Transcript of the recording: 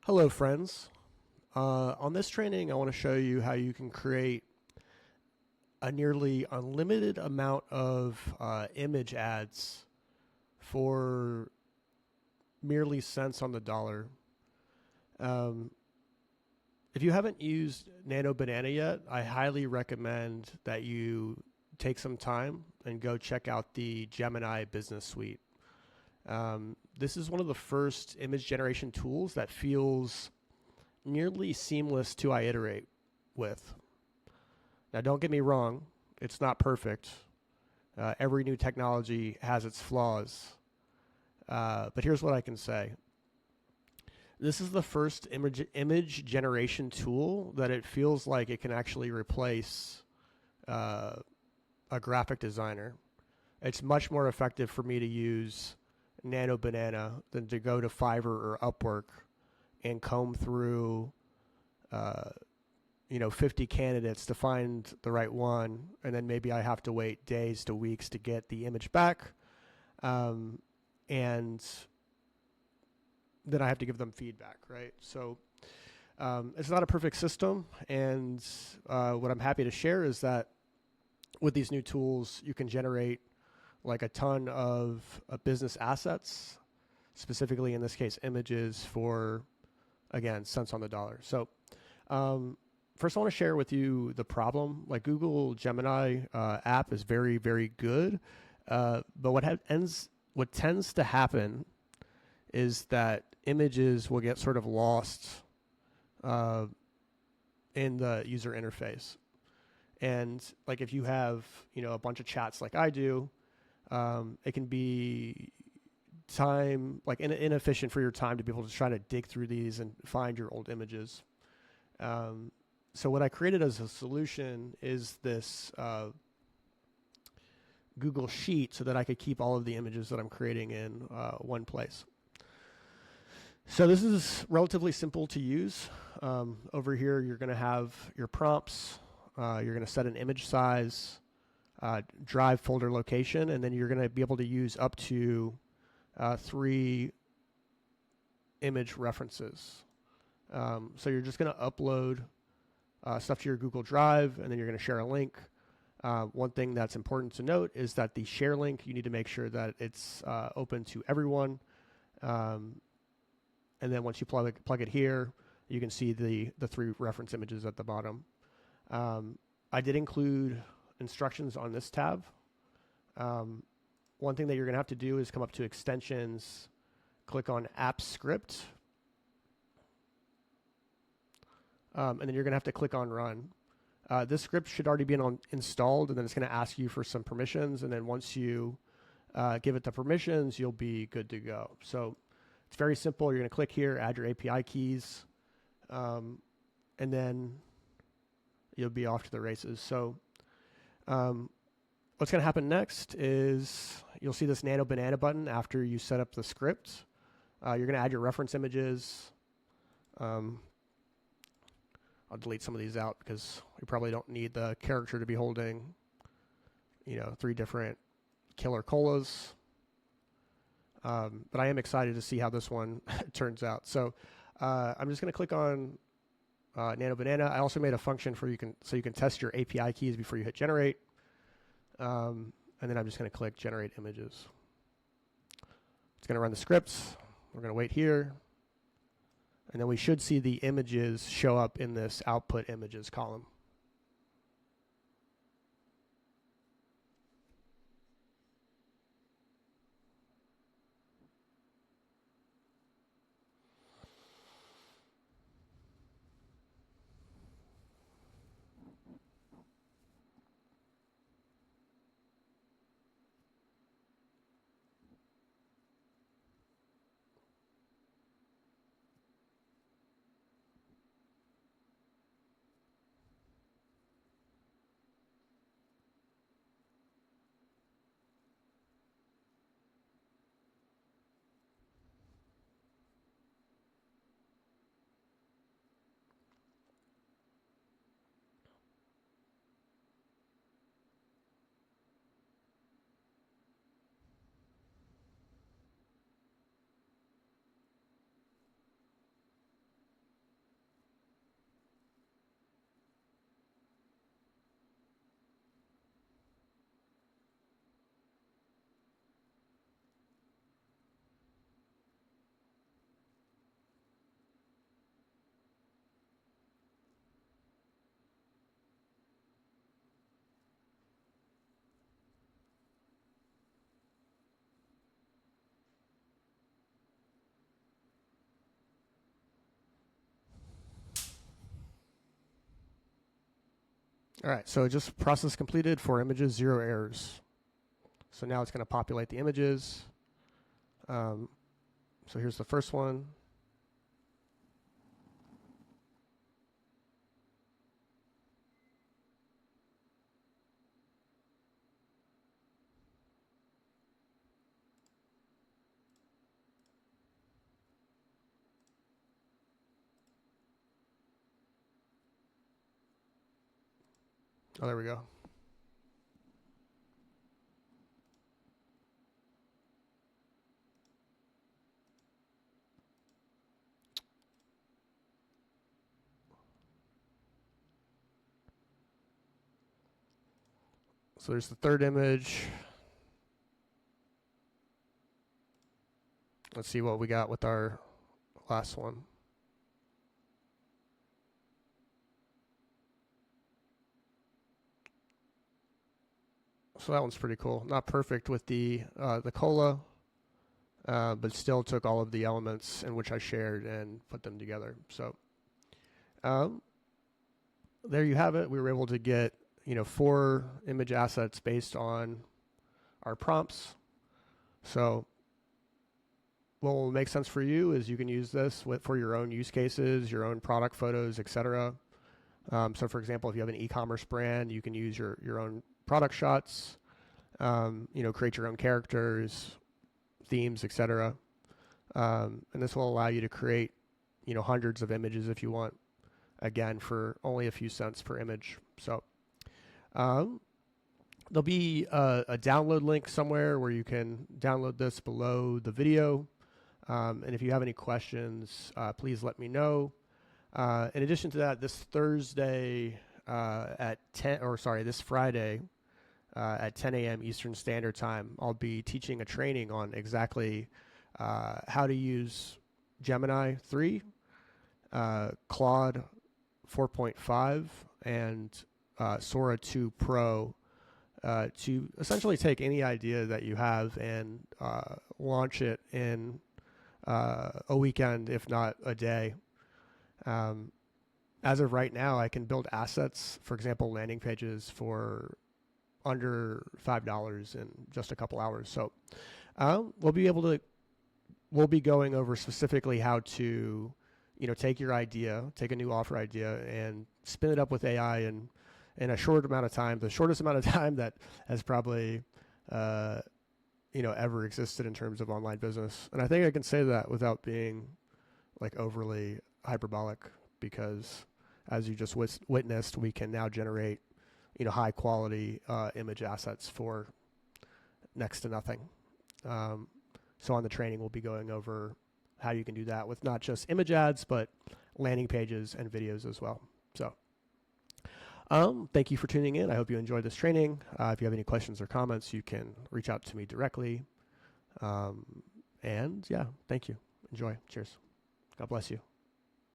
Hello, friends. On this training, I want to show you how you can create a nearly unlimited amount of image ads for merely cents on the dollar. Um, if you haven't used Nano Banana yet, I highly recommend that you take some time and go check out the Gemini Business Suite. This is one of the first image generation tools that feels nearly seamless to iterate with. Now, don't get me wrong, it's not perfect. Every new technology has its flaws. But here's what I can say. This is the first image generation tool that it feels like it can actually replace a graphic designer. It's much more effective for me to use Nano Banana than to go to Fiverr or Upwork and comb through 50 candidates to find the right one, and then maybe I have to wait days to weeks to get the image back, and then I have to give them feedback, right? So it's not a perfect system, and what I'm happy to share is that with these new tools, you can generate like a ton of business assets, specifically in this case images, for again cents on the dollar. So first I want to share with you the problem. Like, Google Gemini app is very, very good, but what tends to happen is that images will get sort of lost in the user interface. And like, if you have a bunch of chats like I do, it can be inefficient for your time to be able to try to dig through these and find your old images. So what I created as a solution is this Google Sheet, so that I could keep all of the images that I'm creating in one place. So this is relatively simple to use. Over here, you're going to have your prompts. You're going to set an image size, drive folder location, and then you're going to be able to use up to 3 image references. So you're just going to upload stuff to your Google Drive, and then you're going to share a link. One thing that's important to note is that the share link, you need to make sure that it's open to everyone. And then once you plug it here, you can see the 3 reference images at the bottom. I did include instructions on this tab. One thing that you're going to have to do is come up to extensions, click on app script, and then you're going to have to click on run. This script should already be installed, and then it's going to ask you for some permissions, and then once you give it the permissions, you'll be good to go. So it's very simple. You're going to click here, add your API keys, and then you'll be off to the races. So what's going to happen next is you'll see this Nano Banana button after you set up the script. You're going to add your reference images. I'll delete some of these out because we probably don't need the character to be holding 3 different killer colas. But I am excited to see how this one turns out. So I'm just going to click on Nano Banana. I also made a function so you can test your API keys before you hit generate. And then I'm just going to click generate images. It's going to run the scripts. We're going to wait here. And then we should see the images show up in this output images column. All right, so just process completed, 4 images, 0 errors. So now it's going to populate the images. So here's the first one. Oh, there we go. So there's the third image. Let's see what we got with our last one. So that one's pretty cool. Not perfect with the cola, but still took all of the elements in which I shared and put them together. So there you have it. We were able to get 4 image assets based on our prompts. So what will make sense for you is you can use this for your own use cases, your own product photos, etc. So for example, if you have an e-commerce brand, you can use your own product shots, create your own characters, themes, etc. And this will allow you to create, hundreds of images if you want, again, for only a few cents per image. So there'll be a download link somewhere where you can download this below the video. And if you have any questions, please let me know. In addition to that, this Thursday this Friday at 10 a.m. Eastern Standard Time, I'll be teaching a training on exactly how to use Gemini 3, Claude 4.5, and Sora 2 Pro to essentially take any idea that you have and launch it in a weekend, if not a day. As of right now, I can build assets, for example, landing pages for under $5 in just a couple hours. So we'll be going over specifically how to, take your idea, take a new offer idea, and spin it up with AI in a short amount of time, the shortest amount of time that has probably ever existed in terms of online business. And I think I can say that without being like overly hyperbolic, because as you just witnessed, we can now generate high quality image assets for next to nothing. So on the training, we'll be going over how you can do that with not just image ads, but landing pages and videos as well. So thank you for tuning in. I hope you enjoyed this training. If you have any questions or comments, you can reach out to me directly. And yeah, thank you. Enjoy. Cheers. God bless you.